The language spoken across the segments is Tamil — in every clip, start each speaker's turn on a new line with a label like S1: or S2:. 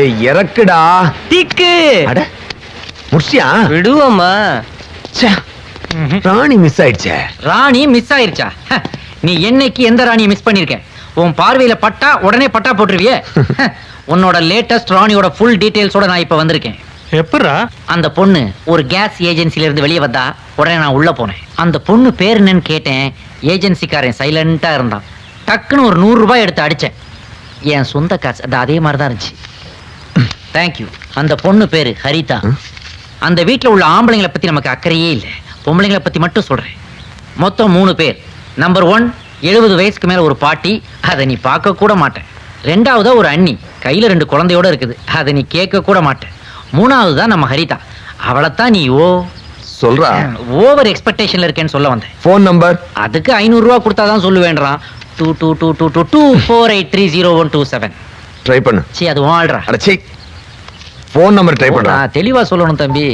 S1: ஏய் இறக்குடா.
S2: டிக்கு
S1: அட முடிச்சியா?
S2: விடுவோமா?
S1: ராணி மிஸ் ஆயிடுச்சே.
S2: ராணி மிஸ் ஆயிருச்சா? நீ என்னைக்கு எந்த ராணியை மிஸ் பண்ணிருக்க? உன் பார்வையில பட்டா உடனே பட்டா போட்டுருவியே. உன்னோட லேட்டஸ்ட் ராணியோட ஃபுல் டீடைல்ஸோட நான் இப்ப வந்திருக்கேன்.
S3: எப்படா?
S2: அந்த பொண்ணு ஒரு கேஸ் ஏஜென்சில இருந்து வெளியே வந்தா உடனே நான் உள்ள போனேன். அந்த பொண்ணு பேர் என்னன்னு கேட்டேன். ஏஜென்சிக்காரன் சைலண்டா இருந்தான். டக்குன்னு ஒரு 100 ரூபாய் எடுத்து அடிச்சேன். என் சொந்த காசு. அது அதே மாதிரி தான் இருந்துச்சு. தேங்க்யூ. அந்த பொண்ணு பேரு ஹரிதா. அந்த வீட்டில் உள்ள ஆம்பளைங்களை பத்தி நமக்கு அக்கறையே இல்லை. பொம்பளைங்களை பத்தி மட்டும் சொல்றேன். மொத்தம் 3 பேர். நம்பர் 1 70 வயசுக்கு மேல ஒரு பாட்டி. அதை நீ பார்க்க கூட மாட்டேன். 2வதா ஒரு அண்ணி கையில 2 குழந்தையோட இருக்குது. அதை நீ கேட்க கூட மாட்டேன். 3வது தான் நம்ம ஹரிதா. அவளைத்தான் நீ
S1: சொல்றா.
S2: ஓவர் எக்ஸ்பெக்டேஷன்ல இருக்கேன்னு சொல்ல வந்தேன்.
S1: போன் நம்பர்
S2: அதுக்கு 500 ரூபாய் கொடுத்தாதான் சொல்லுவேன்றான். 222224830127.
S1: ட்ரை பண்ணு.
S2: சீ அது வாழ்றா.
S1: அட சீ. போன் நம்பர் ட்ரை பண்றா.
S2: நான் தெளிவா சொல்லணும் தம்பி.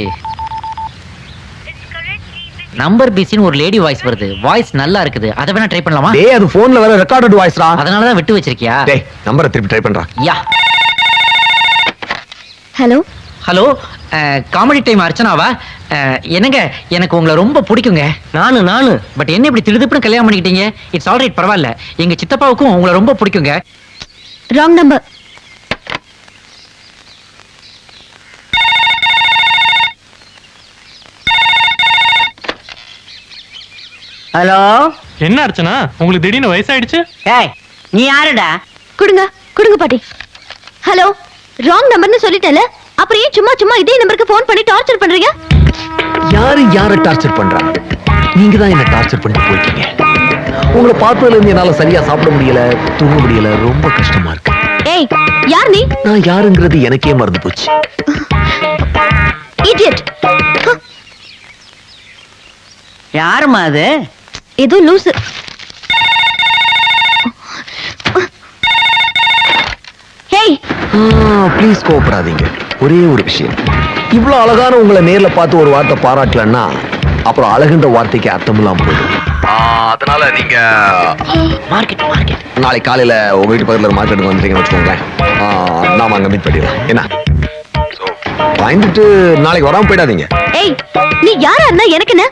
S2: நம்பர் பிசின்னு ஒரு லேடி வாய்ஸ் வருது. வாய்ஸ் நல்லா இருக்குது. அதை வேணா ட்ரை பண்ணலாமா?
S1: டேய் அது போன்ல வர ரெக்கார்டட் வாய்ஸ்ரா.
S2: அதனால தான் விட்டு வச்சிருக்கியா?
S1: டேய் நம்பரை திருப்பி ட்ரை பண்றா.
S2: Yeah.
S4: Hello
S2: hello, comedy time அர்ச்சனாவா? என்னங்க, எனக்கு உங்களை ரொம்ப பிடிக்குங்க. நானு பட் என்ன இப்படி திடுதிப்புன்னு கல்யாணம் பண்ணிக்கிட்டீங்க? இட்ஸ் ஆல் ரைட், பரவாயில்ல. எங்க சித்தப்பாவுக்கும் உங்களை ரொம்ப பிடிக்குங்க.
S4: Wrong number.
S2: ஹலோ.
S3: என்ன அர்ச்சனா, உங்களுக்கு திடீர்னு வயசாயிடுச்சு?
S2: ஏய் நீ யாருடா?
S4: கொடுங்க கொடுங்க பாட்டி. ஹலோ, ராங் நம்பர்னு சொல்லிட்டேல, அப்புறம் ஏன் சும்மா சும்மா இதே நம்பருக்கு ஃபோன் பண்ணி டார்ச்சர் பண்றீங்க?
S1: யார டார்ச்சர் பண்றா? நீங்க தான் என்ன டார்ச்சர் பண்ணிட்டு போயிட்டீங்க. உங்களை பார்த்ததுல இருந்து என்னால சரியா சாப்பிட முடியல, தூங்க முடியல, ரொம்ப கஷ்டமா இருக்கு.
S4: ஏய் யார் நீ?
S1: நான் யாருங்கிறது எனக்கே மறந்து போச்சு.
S4: இடியட்.
S2: யாருமா அது?
S4: ஏதோ லூசு. Hey
S1: please கோபப்படாதீங்க. ஒரே ஒரு விஷயம், இவ்வளவு அழகான உங்களை நேர்ல பார்த்து ஒரு வார்த்தை பாராட்டலன்னா அப்புறம் அழகுன்ற வார்த்தைக்கு அர்த்தமெல்லாம் போயிடும். அதனால நீங்க
S2: மார்க்கெட்
S1: நாளை காலையில உங்க வீட்டு பக்கத்துல ஒரு மார்க்கெட்டுக்கு வந்துட்டீங்கன்னு வச்சுக்கோங்களேன். நாம அங்க மீட் பண்ணிடலாம். என்ன பயந்துட்டு நாளைக்கு வராம போயிடாதீங்க.
S4: ஏய் நீ யாரா இருந்தா எனக்கு என்ன?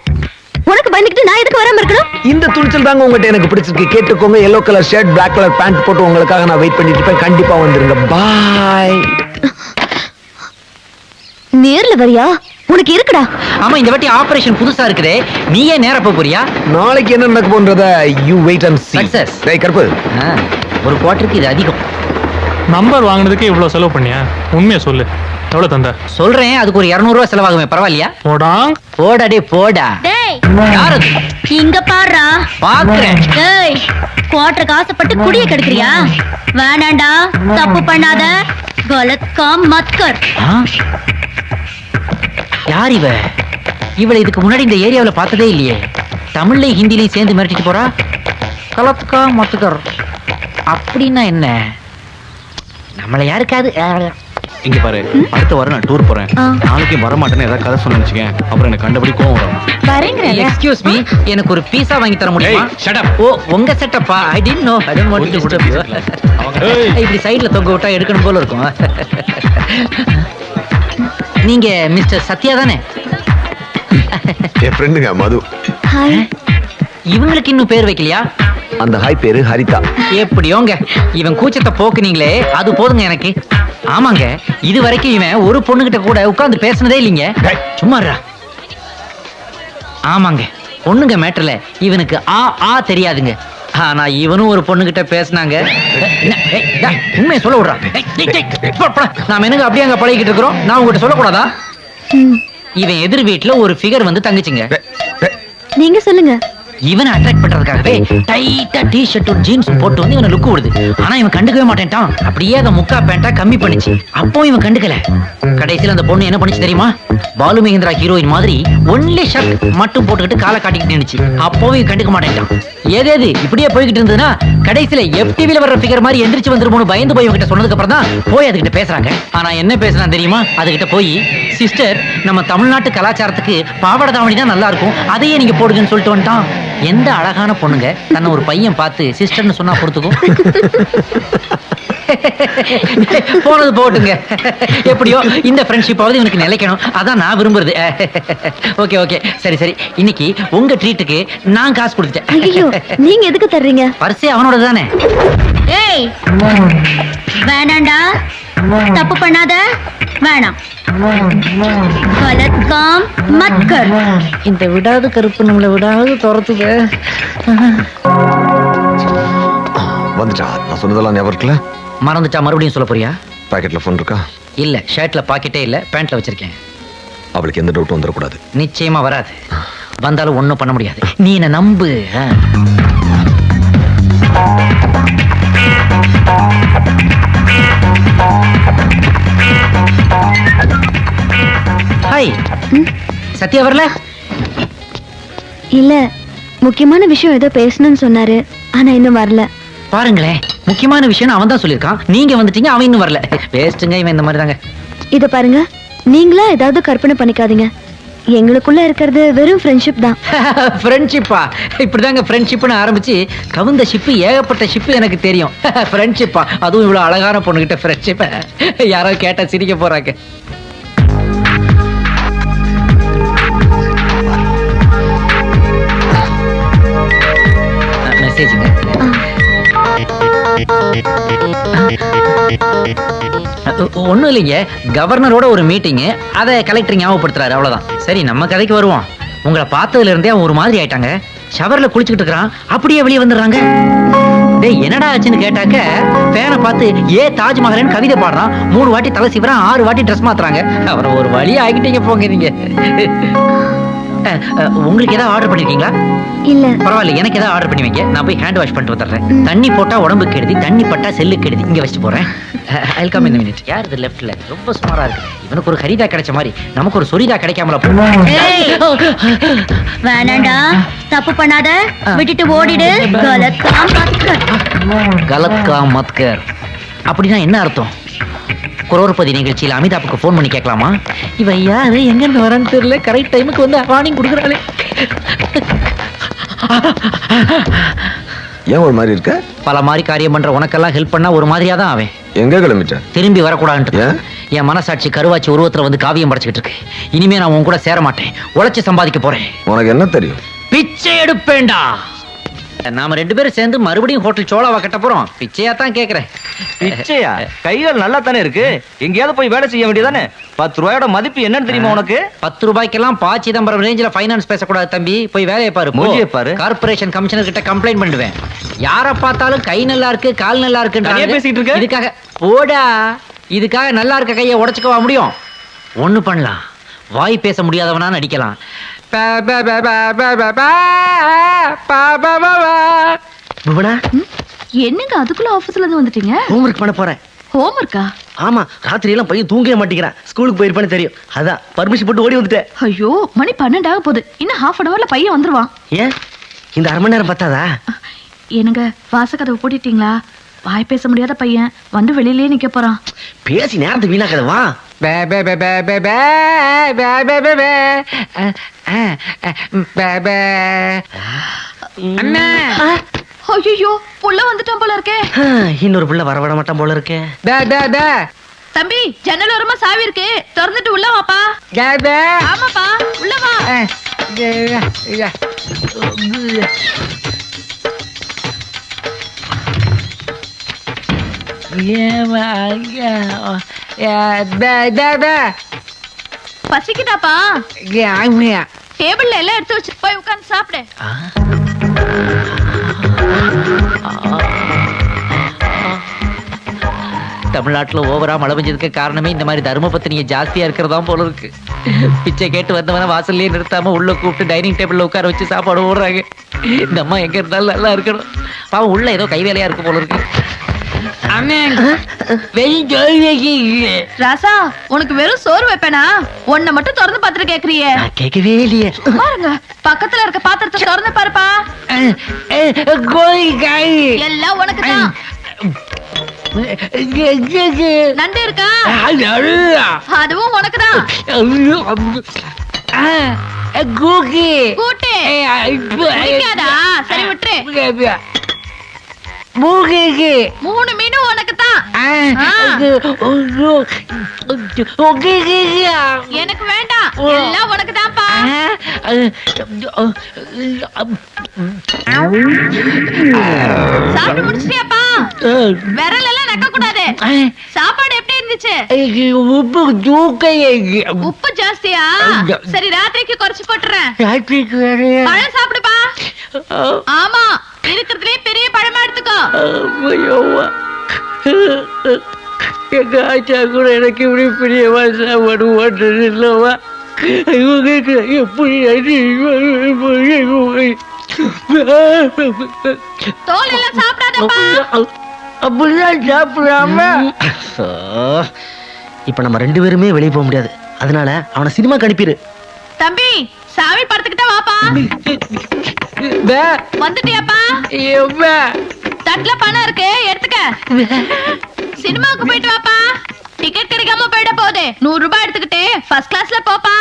S4: உனக்கு பயந்துக்கிட்டு நான் எதுக்கு வராம இருக்கணும்?
S1: இந்த துணிச்சல் தாங்க உங்ககிட்ட எனக்கு பிடிச்சிருக்கு. கேட்டுக்கோங்க. Yellow colour shirt, black colour pant போட்டு உங்களுக்காக நான் வெயிட் பண்ணிட்டு இருப்பேன். கண்டிப்பா வந்துருங்க. பாய்.
S4: நேர்ல வரியா? உனக்கு இருக்குடா.
S2: ஆமா, இந்த வாட்டி ஆபரேஷன் புதுசா இருக்குதே. நீயே நேரா போறியா?
S1: நாளைக்கு என்ன நடக்க போன்றத you wait and see.
S2: Success.
S1: டேய் கருப்பு,
S2: ஒரு குவார்ட்டருக்கு இது அதிகம்.
S3: நம்பர் வாங்குனதுக்கு இவ்வளவு செலவு பண்ணியா? உண்மையை சொல்லு, எவ்வளவு தந்த?
S2: சொல்றேன், அதுக்கு ஒரு 200 ரூபாய் செலவாகுமே, பரவாயில்லையா?
S3: போடாங்.
S2: போடா போடா.
S4: டேய்
S2: யார் அது?
S4: இங்க பாருடா.
S2: பாக்குறேன்.
S4: டேய் குவார்ட்டருக்கு ஆசைப்பட்டு குடிய கெடுக்கறியா? வேணாண்டா, தப்பு பண்ணாத. கலத் காம் மத் கர்.
S2: யார் இவ? இவளை இதுக்கு முன்னாடி இந்த ஏரியாவுல பார்த்ததே இல்லையே. தமிழ்லையும் ஹிந்திலையும் சேர்ந்து மிரட்டிட்டு போறா. கலத்துக்கா மத்துக்கர் அப்படின்னா என்ன? நம்மள யாருக்காது.
S5: இங்க பாரு, அடுத்த வாரம் நான் டூர் போறேன். நாளைக்கு வர மாட்டேன்னு ஏதாவது கதை சொன்னு வச்சுக்கேன், அப்புறம் எனக்கு கண்டபடி கோவம் வரும்.
S2: எக்ஸ்கியூஸ் மீ, எனக்கு ஒரு பீஸா வாங்கி தர முடியுமா?
S5: Shut up.
S2: ஓ உங்க செட்டப்பா? I didn't know. I don't want to disturb you. இப்படி சைடுல தொங்க விட்டா எடுக்கணும் போல இருக்கும். நீங்க மிஸ்டர் சத்யா தானே?
S1: என் ஃப்ரெண்டுங்க மது.
S4: ஹாய்.
S2: இவங்களுக்கு இன்னும் பேர் வைக்கலையா?
S1: அந்த ஹாய் பேரு ஹரிதா.
S2: எப்படியோங்க, இவன் கூச்சத்தை போக்குனீங்களே அது போதுங்க எனக்கு. ஆமாங்க, இது வரைக்கும் இவன் ஒரு பொண்ணுகிட்ட கூட உட்கார்ந்து பேசினதே இல்லைங்க. சும்மாறா. ஆமாங்க, பொண்ணுங்க மேட்டர்ல இவனுக்கு ஆ தெரியாதுங்க. ஆனா இவனும் ஒரு பொண்ணுகிட்ட பேசினாங்க. உண்மையை சொல்ல விடுறான். நாம என்னங்க அப்படியே அங்க பழகிட்டு இருக்கிறோம்? நான் உங்ககிட்ட சொல்லக்கூடாதா? இவன் எதிர் வீட்டுல ஒரு ஃபிகர் வந்து தங்குச்சுங்க.
S4: நீங்க சொல்லுங்க.
S2: இவனை அட்ராக்ட் பண்றதுக்காகவே டைட்டா டி-ஷர்ட் ஜீன்ஸ் போட்டு வந்து இவனை லுக் விடுது. ஆனா இவன் கண்டுக்கவே மாட்டேன்ட்டான். அப்படியே அந்த முக்கா பேண்டா கம்மி பண்ணிச்சு. அப்போ இவன் கண்டுக்கல. கடைசியில அந்த பொண்ணு என்ன பண்ணிச்சு தெரியுமா? பாலு மகேந்திரா ஹீரோயின் மாதிரி ஒன்லி ஷர்ட் மட்டும் போட்டுக்கிட்டு காலை காட்டிக்கிட்டு நின்னுச்சு. அப்பவும் இவன் கண்டுக்க மாட்டேன்ட்டான். ஏதேது இப்படியே போய்கிட்டு இருந்ததுன்னா கடைசியில FTVல வர்ற ஃபிகர் மாதிரி எந்திரிச்சு வந்துருமோன்னு பயந்து போய் இவங்கிட்ட சொன்னதுக்கு அப்புறம் தான் போய் அதுகிட்ட பேசுறாங்க. ஆனா என்ன பேசுறான் தெரியுமா? அதுகிட்ட போய், சிஸ்டர் நம்ம தமிழ்நாட்டு கலாச்சாரத்துக்கு பாவாடை தாவணி தான் நல்லா இருக்கும், அதையே நீங்க போடுங்கன்னு சொல்லிட்டு வந்துட்டான். எந்த அழகான பொண்ணுங்க தன்னை ஒரு பையன் பார்த்து சிஸ்டர்னு சொன்னா பொறுத்துக்கும்? போனது போட்டுங்க. எப்படியோ இந்த ஃப்ரெண்ட்ஷிப்பாவது இவனுக்கு நிலைக்கணும், அதான் நான் விரும்புறது. ஓகே ஓகே, சரி சரி. இன்னைக்கு உங்க ட்ரீட்டுக்கு நான் காசு கொடுத்துட்டேன்.
S4: ஐயோ, நீங்க எதுக்கு தர்றீங்க?
S2: பரிசே அவனோட தானே.
S4: ஏய், வேணாண்டா, தப்பு பண்ணாத, வேணாம். கலத் காம் மத் கர்.
S2: இந்த விடாது கருப்பு நம்மளை விடாது துரத்துது.
S1: வந்துட்டா? நான் சொன்னதெல்லாம் ஞாபகம் இருக்குல்ல?
S2: மறந்துட்டா மறுபடியும் சொல்ல போறியா?
S1: பாக்கெட்ல போன் இருக்கா?
S2: இல்ல, ஷர்ட்ல பாக்கெட்டே இல்ல, பேண்ட்ல வச்சிருக்கேன்.
S1: அவளுக்கு எந்த டவுட்டும் வந்துடக்கூடாது.
S2: நிச்சயமா வராது. வந்தாலும் ஒண்ணும் பண்ண முடியாது. நீ என்ன நம்பு. ஹாய், சத்யா வரல?
S4: இல்ல, முக்கியமான விஷயம் ஏதோ பேசணும்னு சொன்னாரு, ஆனா இன்னும் வரல.
S2: பாருங்களேன், முக்கியமான விஷயம் அவன் தான் சொல்லியிருக்கான். நீங்க வந்துட்டீங்க, அவன் இன்னும் வரல. வேஸ்ட்டுங்க இவன் இந்த மாதிரி தாங்க.
S4: இத பாருங்க, நீங்களா ஏதாவது கற்பனை பண்ணிக்காதீங்க. எங்களுக்குள்ள இருக்கிறது வெறும் ஃப்ரெண்ட்ஷிப் தான்.
S2: ஃப்ரெண்ட்ஷிப்பா? இப்படிதாங்க ஃப்ரெண்ட்ஷிப்னு ஆரம்பிச்சு கவுந்த ஷிப்பு, ஏகப்பட்ட ஷிப்பு எனக்கு தெரியும். ஃப்ரெண்ட்ஷிப்பா? அதுவும் இவ்வளவு அழகான பொண்ணுகிட்ட ஃப்ரெண்ட்ஷிப்ப யாராவது கேட்டா சிரிக்க போறாங்க. மெசேஜுங்க. ஒண்ணும் இல்லைங்க, கவர்னரோட ஒரு மீட்டிங், அதை கலெக்டர் ஞாபகப்படுத்துறாரு, அவ்வளவுதான். சரி, நம்ம கதைக்கு வருவோம். உங்களை பார்த்ததுல இருந்தே அவன் ஒரு மாதிரி ஆயிட்டாங்க. ஷவர்ல குளிச்சுக்கிட்டு இருக்கிறான், அப்படியே வெளியே வந்துடுறாங்க. டேய், என்னடா ஆச்சுன்னு கேட்டாக்க, பேனை பார்த்து தாஜ்மஹால்னு கவிதை பாடுறான். 3 வாட்டி தலை சீவறான், 6 வாட்டி ட்ரெஸ் மாத்துறாங்க. அவரை ஒரு வழி ஆகிட்டீங்க போங்க நீங்க. உங்களுக்கு ஏதாவது ஆர்டர் பண்ணிருக்கீங்களா?
S4: இல்ல.
S2: பரவாயில்ல, எனக்கு ஏதாவது ஆர்டர் பண்ணி வைங்க, நான் போய் ஹேண்ட் வாஷ் பண்ணிட்டு வந்துடுறேன். தண்ணி போட்டா உடம்புக்கு கெடுதி, தண்ணி பட்டா செல்லு கெடுதி. இங்க வச்சுட்டு போறேன். I'll come in a minute. யார் இது லெஃப்ட்ல? ரொம்ப சுமாரா இருக்கு. இவனுக்கு ஒரு ஹரிதா கிடைச்ச மாதிரி நமக்கு ஒரு சொரிதா கிடைக்காமல போகும்.
S4: வேணாண்டா, தப்பு பண்ணாத, விட்டுட்டு ஓடிடு. கலத் காம் மத் கர்.
S2: கலத் கா மத் கர் அப்படின்னா என்ன அர்த்தம்? குரோர்பதி நிகழ்ச்சியில் அமிதாப்புக்கு ஃபோன் பண்ணி கேட்கலாமா? இவன் யாரு, எங்க இருந்து வரான்னு தெரியல, கரெக்ட் டைமுக்கு வந்து வார்னிங் கொடுக்குறாளே.
S1: ஏன் ஒரு மாதிரி இருக்க?
S2: பல மாதிரி காரியம் பண்ற உனக்கெல்லாம் ஹெல்ப் பண்ணா ஒரு மாதிரியா தான் அவன்.
S1: எங்க கிளம்பிட்ட?
S2: திரும்பி வரக்கூடாதுன்ட்டு.
S1: ஏன்?
S2: என் மனசாட்சி கருவாச்சி உருவத்துல வந்து காவியம் படைச்சுக்கிட்டு இருக்கு. இனிமே நான் உன் கூட சேர மாட்டேன், உழைச்சு சம்பாதிக்க போறேன்.
S1: உனக்கு என்ன தெரியும்?
S2: பிச்சை எடுப்பேன்டா. நாம 2 பேரும் சேர்ந்து மறுபடியும் ஹோட்டல் சோழாவா கட்ட போறோம். பிச்சையா தான் கேக்குறேன்.
S5: பிச்சையா? கைகள் நல்லா தானே இருக்கு, எங்கேயாவது போய் வேலை செய்ய வேண்டியதானே? 10 ரூபாயோட மதிப்பு என்னன்னு தெரியுமா உனக்கு?
S2: 10 ரூபாய்க்கெல்லாம் பா சிதம்பரம் ரேஞ்சில ஃபைனான்ஸ் பேசக்கூடாது தம்பி. போய் வேலையை பாரு.
S5: மூஞ்சியை பாரு.
S2: கார்ப்பரேஷன் கமிஷனர் கிட்ட கம்ப்ளைண்ட் பண்ணுவேன். யாரை பார்த்தாலும் கை நல்லா இருக்கு, கால் நல்லா
S5: தனியா பேசிட்டு இருக்க?
S2: இருக்கு. இதுக்காக போடா, இதுக்காக நல்லா இருக்க கையை உடைச்சுக்கவா முடியும்? ஒண்ணு பண்ணலாம், வாய் பேச முடியாதவனா நடிக்கலாம்.
S4: என்னங்க அதுக்குள்ள ஆபீஸ்ல இருந்து வந்துட்டீங்க?
S5: ஹோம்வொர்க் பண்ண போறேன்.
S4: ஹோம்வொர்க்கா?
S5: ஆமா, ராத்திரி எல்லாம் பையன் தூங்கவே மாட்டேங்கிறான். ஸ்கூலுக்கு போயிருப்பான்னு தெரியும், அதான் பர்மிஷன் போட்டு ஓடி வந்துட்டேன்.
S4: ஐயோ, மணி 12 ஆக போகுது. இன்னும் half an hourல பையன் வந்துருவான்.
S5: ஏன் இந்த 1/2 மணி நேரம் பத்தாதா?
S4: என்னங்க, வாசக்கதவை பூட்டிட்டீங்களா? வாய் பேச முடியாத பையன் வந்து வெளியிலேயே நிக்க போறான்.
S5: பேசி நேரத்தை வீணாக்காத, வா.
S4: ஐயோ, புள்ள வந்துட்டான் போல இருக்கே.
S5: இன்னொரு புள்ள வரவிட மாட்டான் போல இருக்கே.
S4: தம்பி, ஜன்னல் ஓரமா சாவி இருக்கு, திறந்துட்டு உள்ள வாப்பா. ஆமாப்பா, உள்ள வா. பசிக்குதாப்பா? டேபிள்ல எல்லாம் எடுத்து வச்சு போய் உட்கார்ந்து சாப்பிடு.
S2: தமிழ்நாட்டுல ஓவரா மழை பெஞ்சதுக்கு காரணமே இந்த மாதிரி தர்ம பத்தினிய ஜாஸ்தியா இருக்கிறதா போல இருக்கு. பிச்சை கேட்டு வந்தவன வாசல்லே நிறுத்தாம உள்ள கூப்பிட்டு டைனிங் டேபிள்ல உட்கார வச்சு சாப்பாடு ஓடுறாங்க. இந்த அம்மா எங்க இருந்தாலும் நல்லா இருக்கணும். பாவம் உள்ள ஏதோ கை வேலையா இருக்கு போல இருக்கு.
S4: ராசா, உனக்கு வெறும் சோறு வைப்பேனா? ஒன்ன மட்டும் திறந்து பாத்துட்டு கேக்குறியே?
S2: கேட்கவே இல்லையே.
S4: பாருங்க, பக்கத்துல இருக்க பாத்திரத்தை திறந்து பாருப்பா. எல்லாம் உனக்கு தான். நண்டு இருக்கா? அதுவும் உனக்கு தான். கூட்டு பிடிக்காதா? சரி விட்டுரு.
S2: மூகைக்கு
S4: 3 மீனும் உனக்கு தான். எனக்கு வேண்டாம், எல்லாம் உனக்கு தான்ப்பா. சாப்பிட்டு முடிச்சிட்டியாப்பா? விரல் எல்லாம் நக்க கூடாது. சாப்பாடு எப்படி இருந்துச்சு?
S2: உப்பு தூக்கை
S4: உப்பு ஜாஸ்தியா? சரி, ராத்திரிக்கு குறைச்சு போட்டுறேன்.
S2: ராத்திரிக்கு வேற
S4: பழம் சாப்பிடுப்பா. ஆமா, இருக்கிறதுலே பெரிய பழமா எடுத்துக்கோ.
S2: எங்க ஆச்சா கூட எனக்கு இப்படி பிரியமா சாப்பாடு ஓட்டுறது இல்லவா? எப்படி
S4: தோல் எல்லாம் சாப்பிடாதப்பா.
S2: அப்படிதான் சாப்பிடாம
S1: இப்ப நம்ம 2 பேருமே வெளியே போக முடியாது. அதனால அவனை சினிமாக்கு அனுப்பிடு.
S4: தம்பி, சாமி படத்துக்கிட்ட வாப்பா. வந்துட்டியாப்பா? தட்டுல பணம் இருக்கு, எடுத்துக்க. சினிமாவுக்கு போயிட்டு வாப்பா. டிக்கெட் கிடைக்காம போயிட போகுது. 100 ரூபாய் எடுத்துக்கிட்டு ஃபர்ஸ்ட் கிளாஸ்ல போப்பா.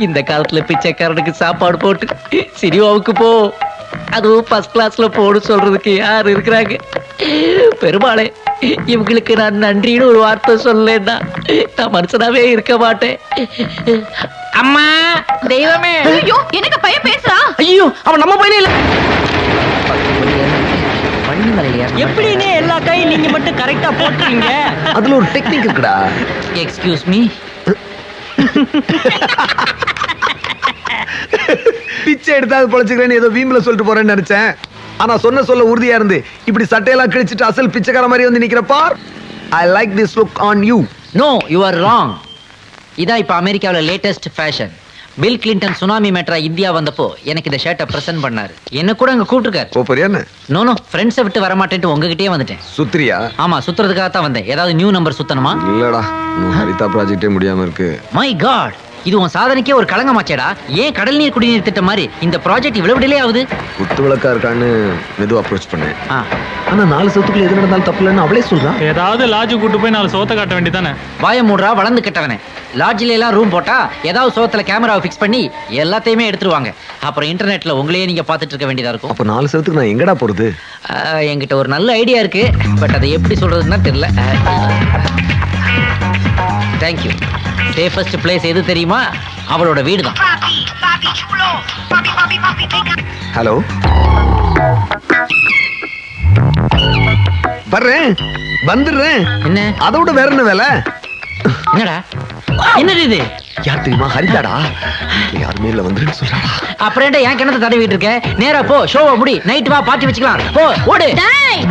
S2: இந்த காலத்துல பிச்சைக்காரனுக்கு சாப்பாடு போட்டு சினிமாவுக்கு போ, அதுவும் ஃபர்ஸ்ட் கிளாஸ்ல போடு சொல்றதுக்கு யார் இருக்கிறாங்க? பெருமாளே, இவங்களுக்கு நான் நன்றின்னு ஒரு வார்த்தை சொல்லலைன்னா நான் மனுஷனாவே இருக்க மாட்டேன். அம்மா, தெய்வமே.
S4: ஐயோ, எனக்கு பையன் பேசுறான்.
S2: ஐயோ, அவன் நம்ம பையனே இல்ல.
S6: எப்படின்னு எல்லா கையும் நீங்க மட்டும் கரெக்டா போட்டுறீங்க?
S1: அதுல ஒரு டெக்னிக் இருக்குடா.
S2: Excuse me.
S1: பிச்சை எடுத்தாது பொழைச்சுக்கிறேன்னு ஏதோ வீம்புல சொல்லிட்டு போறேன்னு நினைச்சேன். ஆனா சொல்ல உறுதியா இருந்து இப்படி சட்டையெல்லாம் கிழிச்சிட்டு அசல் பிச்சைக்கார மாதிரி வந்து நிக்கிறப்பா. I like this look on you.
S2: No, you are wrong. இதான் இப்ப அமெரிக்காவில latest fashion. Bill Clinton tsunami மேட்டரா இந்தியா வந்தப்போ எனக்கு இந்த ஷர்ட்டை பிரசன்ட் பண்ணாரு. என்ன கூட அங்க கூப்பிட்டுருக்காரு.
S1: போறியான்னு?
S2: நோ, ஃப்ரெண்ட்ஸை விட்டு வரமாட்டேன்ட்டு உங்ககிட்டயே வந்துட்டேன்.
S1: சுத்திரியா?
S2: ஆமா, சுத்துறதுக்காக தான் வந்தேன். ஏதாவது நியூ நம்பர் சுத்தணுமா?
S1: இல்லடா, ஹரிதா ப்ராஜெக்டே முடியாம இருக்கு.
S2: மை காட், இது உன் சாதனைக்கே ஒரு களங்கமாச்சேடா. ஏன் கடல் நீர் குடிநீர் திட்டம் மாதிரி இந்த ப்ராஜெக்ட் இவ்வளவு டிலே ஆகுது?
S1: குத்து விளக்கா இருக்கான்னு மெதுவா அப்ரோச் பண்ணேன்.
S2: ஆ,
S1: ஆனா 4 சவுத்துக்குள்ள எது நடந்தாலும் தப்பு இல்லைன்னு அவளே சொல்றான்.
S3: ஏதாவது லாட்ஜு கூட்டு போய் 4 சோத்த காட்ட வேண்டியதானே?
S2: வாய மூடுறா, வளர்ந்து கெட்டவனே. லாட்ஜில எல்லாம் ரூம் போட்டா ஏதாவது சோத்துல கேமராவை ஃபிக்ஸ் பண்ணி எல்லாத்தையுமே எடுத்துருவாங்க. அப்புறம் இன்டர்நெட்ல உங்களையே நீங்க பாத்துட்டு இருக்க வேண்டியதா இருக்கும்.
S1: அப்ப 4 சவுத்துக்கு நான் எங்கடா போறது?
S2: என்கிட்ட ஒரு நல்ல ஐடியா இருக்கு, பட் அதை எப்படி சொல்றதுன்னா தெரியல. தேங்க்யூ. சேஃபஸ்ட் பிளேஸ் எது தெரியுமா? அவளோட வீடு தான்.
S1: ஹலோ, வர்றேன், வந்துடுறேன்.
S2: என்ன
S1: அதோட வேற என்ன வேலை?
S2: என்னடா, என்னது இது?
S1: யார் தெரியுமா? ஹரிதாடா. யாருமே இல்ல, வந்துருன்னு சொல்றாடா.
S2: அப்புறம் என்ன என் கிணத்தை தடவிட்டு இருக்க? நேரா போ, ஷோவை முடி, நைட் வா, பார்ட்டி வச்சுக்கலாம். போ, ஓடு.
S4: டேய்,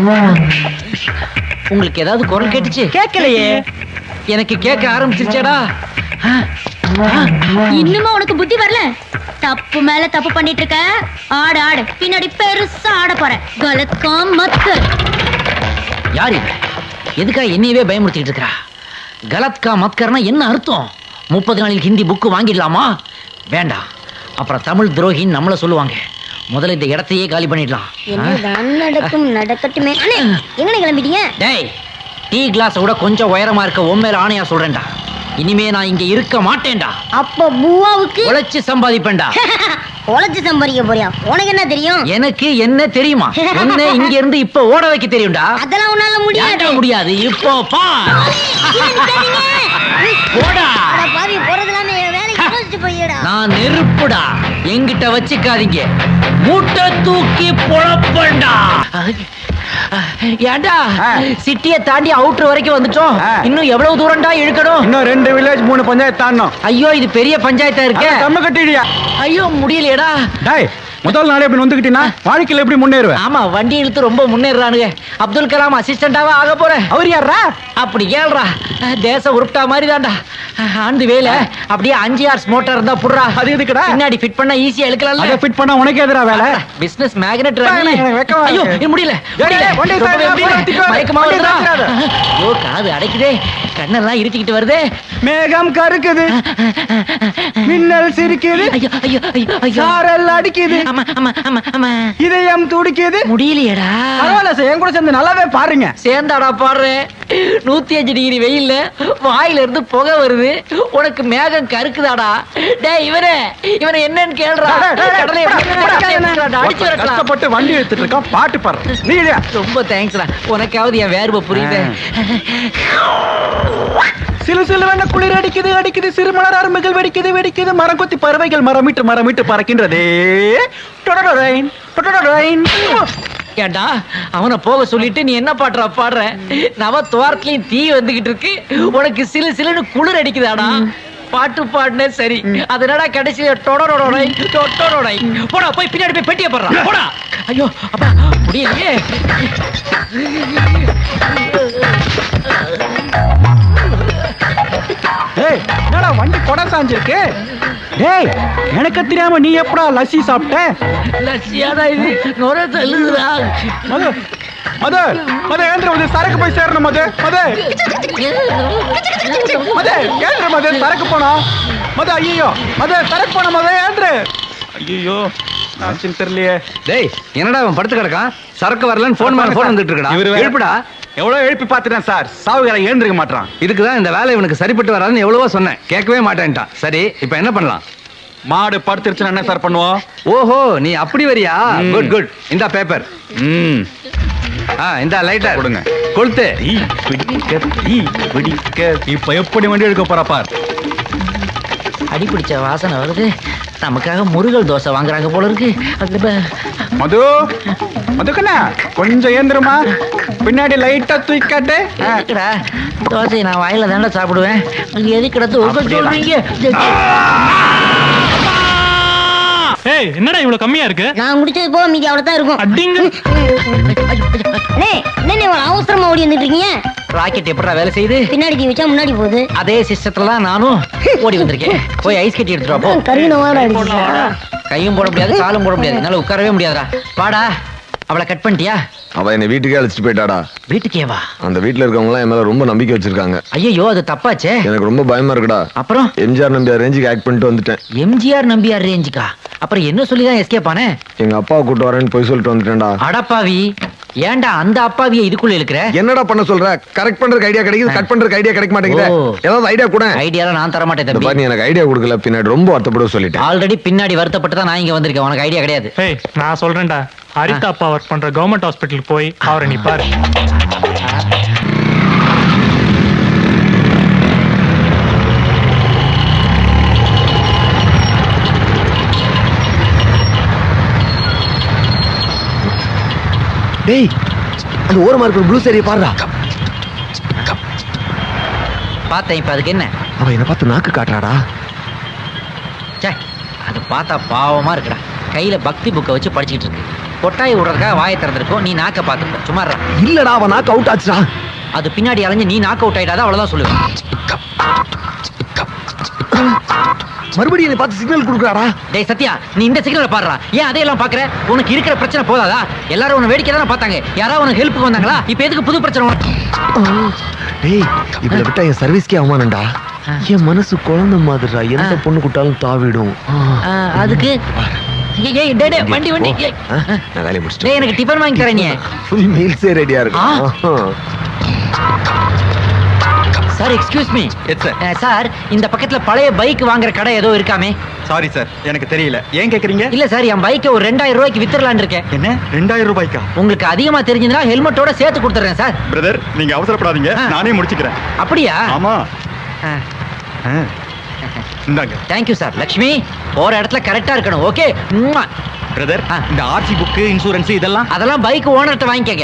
S2: உங்களுக்கு ஏதாவது குரல் கேட்டுச்சு?
S6: கேட்கலையே.
S2: எனக்கு கேட்க ஆரம்பிச்சிருச்சேடா.
S4: இன்னுமா உனக்கு புத்தி வரல? தப்பு மேல தப்பு பண்ணிட்டு இருக்க. ஆடு ஆடு, பின்னாடி பெருசா ஆட போற. கலத்காம் மத்கர்.
S2: யார் இவ? எதுக்காக என்னையவே பயமுறுத்திட்டு இருக்கா? கலத்கா மத்கர்னா என்ன அர்த்தம்? 30 நாளில் ஹிந்தி புக்கு வாங்கிடலாமா? வேண்டாம், அப்புறம் தமிழ் துரோகின்னு நம்மள சொல்லுவாங்க. முதல்ல இந்த இடத்தையே காலி பண்ணிடலாம்.
S4: என்னதான் நடக்கும் நடக்கட்டுமே. அண்ணே, எங்கனே கிளம்பிட்டீங்க?
S2: டேய், டீ கிளாஸ் கூட கொஞ்சம் உயரமா இருக்க உண்மையில ஆணையா சொல்றேன்டா. இனிமே நான் இங்க இருக்க மாட்டேன்டா.
S4: அப்ப பூவாவுக்கு
S2: உழைச்சு சம்பாதிப்பேன்டா.
S4: உழைச்சு சம்பாதிக்க போறியா? உனக்கு என்ன தெரியும்?
S2: எனக்கு என்ன தெரியுமா? என்ன இங்க இருந்து இப்ப ஓட வைக்க தெரியும்டா.
S4: அதெல்லாம் உன்னால முடியாது.
S2: முடியாது. இப்போ பா, போடா.
S4: பாவி, போறதெல்லாம் வேலைக்கு யோசிச்சு போயிடா.
S2: நான் நெருப்புடா, எங்கிட்ட வச்சுக்காதீங்க. மூட்டை தூக்கி பொழப்பண்டா. ஏண்டா, சிட்டியை தாண்டி அவுட்டர் வரைக்கும் வந்துட்டோம். இன்னும் எவ்வளவு தூரம்டா இழுக்கணும்?
S6: இன்னும் 2 வில்லேஜ் 3 பஞ்சாயத்து தாண்டணும்.
S2: ஐயோ, இது பெரிய பஞ்சாயத்தா இருக்கு.
S6: தம்ம கட்டிடியா?
S2: ஐயோ, முடியலையேடா.
S6: டேய், முதல் நாளே இப்படி வந்துக்கிட்டீங்கன்னா வாழ்க்கையில எப்படி முன்னேறுவேன்?
S2: ஆமா, வண்டி இழுத்து ரொம்ப முன்னேறானுங்க. அப்துல் கலாம் அசிஸ்டண்டாவா ஆக போறேன்.
S6: அவர் யாரா?
S2: அப்படி கேள்றா, தேச உருப்டா மாதிரி தான்டா. ஆண்டு வேலை அப்படியே 5 ஹார்ஸ் மோட்டார் இருந்தா புடுறா.
S6: அது எதுக்குடா?
S2: பின்னாடி ஃபிட் பண்ணா ஈஸியா இழுக்கலாம்ல.
S6: அத ஃபிட் பண்ணா உனக்கு எதிரா வேலை?
S2: Business magnet.
S6: எனக்கு வெக்கமா
S2: ஐயோ,
S6: இருக்கு.
S2: இது முடியல.
S6: வண்டி தாக்குறாத.
S2: மயக்கமா
S6: வண்டி
S2: வருதா?
S6: தாக்குறாத.
S2: ஐயோ, காது அடைக்குதே, கண்ணெல்லாம் இருட்டிக்கிட்டு வருதே.
S6: மேகம் கருக்குது,
S7: மின்னல் சிரிக்குது,
S2: ஐயோ ஐயோ ஐயோ ஐயோ
S7: சாரல் அடிக்குது,
S2: ஆமா ஆமா ஆமா ஆமா
S7: இதயம் துடிக்குது.
S2: முடியலையடா.
S7: பரவாயில்ல சார், என் கூட சேர்ந்து நல்லாவே பாருங்க.
S2: சேர்ந்தாடா பாடுறேன். 105 டிகிரி வெயில்ல வாயில இருந்து புகை வருது, உனக்கு மேகம் கருக்குதாடா. டேய் இவனை என்னன்னு கேளுடா. கடலை அடிச்சு வரட்டா.
S7: கஷ்டப்பட்டு வண்டி எடுத்துட்டு இருக்கான், பாட்டு பாடுறேன். நீ இல்லையா?
S2: ரொம்ப தேங்க்ஸ்டா, உனக்காவது என் வேர்வை புரியுது.
S7: சிலு சிலுவென குளிர் அடிக்குது அடிக்குது, சிறுமலர் அருமைகள் வெடிக்குது வெடிக்குது, மரம் கொத்தி பறவைகள் மரமிட்டு பறக்கின்றதே. டொடடொடைன், டொடடொடைன்.
S2: ஏண்டா அவனை போக சொல்லிட்டு நீ என்ன பாடுற? நவ துவாரத்துலயும் தீ வந்துகிட்டு இருக்கு, உனக்கு சிலு சிலுன்னு குளிர் அடிக்குதாடா. பாட்டு பாடுனே சரி, அதனால கடைசியில டொடடொடை டொடடொடை. போடா போய் பின்னாடி போய் பெட்டியை போடுறா போடா. ஐயோ அப்பா முடியலையே.
S7: ஏய், என்னடா வண்டி கொடை சாஞ்சிருக்கு? டேய், எனக்கு தெரியாம நீ எப்படா லஸ்ஸி சாப்பிட்ட?
S2: லட்சியாடா இது நுர தள்ளுதுடா.
S7: மது மது மது ஏந்திர மது, சரக்கு போய் சேரணும் மது. மது மது ஏந்திர மது, சரக்கு போனோம் மது. ஐயோ மது, சரக்கு போனோம் மது, ஏந்திர. ஐயோ ஆச்சுன்னு தெரியலையே.
S5: டேய் என்னடா அவன் படுத்து கிடக்கான், சரக்கு வரலன்னு ஃபோன் மேல ஃபோன் வந்துட்டு இருக்கடா.
S7: இவரு
S5: எழுப்புடா.
S7: எவ்வளவு எழுப்பி பார்த்துட்டேன் சார், சாவுகார எழுந்திருக்க மாட்டான்.
S5: இதுக்கு தான் இந்த வேலை இவனுக்கு சரிப்பட்டு வராதுன்னு எவ்வளவோ சொன்னேன், கேட்கவே மாட்டேன்ட்டான். சரி இப்போ என்ன பண்ணலாம்?
S7: மாடு படுத்துருச்சுன்னா என்ன சார் பண்ணுவோம்?
S5: ஓஹோ நீ அப்படி வரியா? Good good. இந்த பேப்பர், இந்த லைட்டர்
S7: கொடுங்க.
S5: கொளுத்து.
S7: இப்ப எப்படி வண்டி எடுக்க போறா பார்.
S2: அடி பிடிச்ச வாசனை வருது, நமக்காக முருகல் தோசை வாங்குறாங்க போல இருக்கு.
S7: மது மதுக்கண்ணா கொஞ்சம் ஏந்திரமா, பின்னாடி லைட்டா தூக்காட்டு.
S2: எதுக்குடா தோசையை நான் வாயில தாண்டா சாப்பிடுவேன், எதுக்குடா தூக்க சொல்றீங்க?
S3: ஏய் என்னடா இவ்வளவு கம்மியா இருக்கு?
S8: நான் முடிச்சது போக மீதி அவ்வளவுதான் இருக்கும்.
S3: அடிங்க.
S8: என்ன இவ்வளவு அவசரமா ஓடி வந்துட்டு இருக்கீங்க?
S2: ராக்கெட் எப்படா வேலை செய்யுது?
S8: பின்னாடி தீ வச்சா முன்னாடி போகுது.
S2: அதே சிஸ்டத்துல தான் நானும் ஓடி வந்திருக்கேன். போய் ஐஸ் கட்டி எடுத்துட்டு வா போ.
S8: கருகினவாறு அடிச்சு
S2: கையும் போட முடியாது, காலும் போட முடியாது, என்னால உட்காரவே முடியாதுடா. வாடா. அவளை கட் பண்ணிட்டியா?
S1: அவ என்னை வீட்டுக்கே அழைச்சிட்டு போயிட்டாடா.
S2: வீட்டுக்கே வா.
S1: அந்த வீட்டுல இருக்கவங்க எல்லாம் என் மேல ரொம்ப நம்பிக்கை வச்சிருக்காங்க.
S2: ஐயோ அது தப்பாச்சே.
S1: எனக்கு ரொம்ப பயமா இருக்குடா.
S2: அப்புறம்
S1: எம்ஜிஆர் நம்பியார் ரேஞ்சுக்கு ஆக்ட் பண்ணிட்டு வந்துட்டேன்.
S2: எம்ஜிஆர் நம்பியார் ரேஞ்சுக்கா? அப்புறம் என்ன சொல்லிதான் எஸ்கேப் ஆனே?
S1: எங்க அப்பாவை கூட்டு வரேன்னு போய் சொல்லிட்டு வந்துட்டேன்டா.
S2: அடப்பாவி, ஏன்டா அந்த அப்பாவிய இதுக்குள்ள இருக்கிற?
S1: என்னடா பண்ண சொல்ற? கரெக்ட் பண்றதுக்கு ஐடியா கிடைக்குது, கட் பண்றதுக்கு ஐடியா கிடைக்க மாட்டேங்குது.
S2: ஓ.
S1: ஏதாவது ஐடியா கூட.
S2: ஐடியாலாம் நான் தர மாட்டேன்
S1: இந்த
S2: தம்பி.
S1: பாரு, நீ எனக்கு ஐடியா கொடுக்கல, பின்னாடி ரொம்ப வருத்தப்பட சொல்லிட்டேன்.
S2: ஆல்ரெடி பின்னாடி வருத்தப்பட்டு தான் நான் இங்க வந்திருக்கேன், உனக்கு ஐடியா கிடையாது.
S3: ஏய் நான் சொல்றேன்டா, ஹரிதா அப்பா ஒர்க் பண்ற கவர்மெண்ட் ஹாஸ்பிட்டலுக்கு போய் அவரை நீ பாரு.
S1: டேய், அந்த ஓரமா இருக்கிற ப்ளூ சரியை பாருடா.
S2: பார்த்தேன், இப்ப அதுக்கு என்ன?
S1: அவ என்ன பார்த்து நாக்கு காட்டுறாடா.
S2: ச்சே, அது பார்த்தா பாவமா இருக்குடா. கையில பக்தி புக்கை வச்சு படிச்சுட்டு இருக்கு. கொட்டாய் விடுறதுக்காக வாயை திறந்திருக்கும், நீ நாக்க பார்த்துக்கோ. சும்மா இருடா.
S1: இல்லடா, அவ நாக்கு அவுட் ஆச்சுடா.
S2: அது பின்னாடி அலைஞ்சு நீ நாக் அவுட் ஆயிடாத, அவ்வளவுதான் சொல்லுவேன்.
S1: மறுபடியும் என்னை பார்த்து சிக்னல் கொடுக்குறாடா.
S2: டேய் சத்யா, நீ இந்த சிக்னலை பாடுறா. ஏன் அதையெல்லாம் பாக்குற? உனக்கு இருக்கிற பிரச்சனை போதாதா? எல்லாரும் உன்னை வேடிக்கை தானே பார்த்தாங்க. யாராவது உனக்கு ஹெல்ப்புக்கு வந்தாங்களா? இப்ப எதுக்கு புது பிரச்சனை உனக்கு?
S1: டேய், இவளை விட்டா என் சர்வீஸ்க்கே அவமானம்டா. என் மனசு குழந்தை மாதிரிடா, எந்த பொண்ணு கூட்டாலும் தாவிடும்.
S2: அதுக்கு ஏய், ஏய், டேய், டேய், வண்டி வண்டி. ஏய்.
S1: நான் வேலையை முடிச்சிட்டேன்.
S2: டேய், எனக்கு டிஃபன் வாங்கி தரேன் நீ.
S1: ஃபுல் மீல்ஸே ரெடியா இருக்கு.
S2: Sir excuse me.
S5: Yes sir.
S2: Sir இந்த பக்கத்துல பழைய பைக் வாங்குற கடை ஏதோ இருக்காமே?
S7: சாரி சார், எனக்கு தெரியல. ஏன் கேக்குறீங்க?
S2: இல்ல சார், என் பைக்கை ஒரு 2000 ரூபாய்க்கு வித்துறலான்னு இருக்கேன்.
S7: என்ன 2000 ரூபாய்க்கா?
S2: உங்களுக்கு அதிகமா தெரிஞ்சதுன்னா ஹெல்மெட்டோட சேர்த்து கொடுத்துறேன் சார்.
S7: பிரதர், நீங்க அவசரப்படாதீங்க, நானே முடிச்சுக்கிறேன்.
S2: அப்படியா?
S7: ஆமா. இந்தாங்க.
S2: Thank you sir. லக்ஷ்மி, போற இடத்துல கரெக்டா இருக்கணும். ஓகே.
S7: பிரதர், இந்த ஆர்சி புக், இன்சூரன்ஸ் இதெல்லாம்
S2: அதெல்லாம் பைக் ஓனர்ட்ட வாங்கிக்கங்க.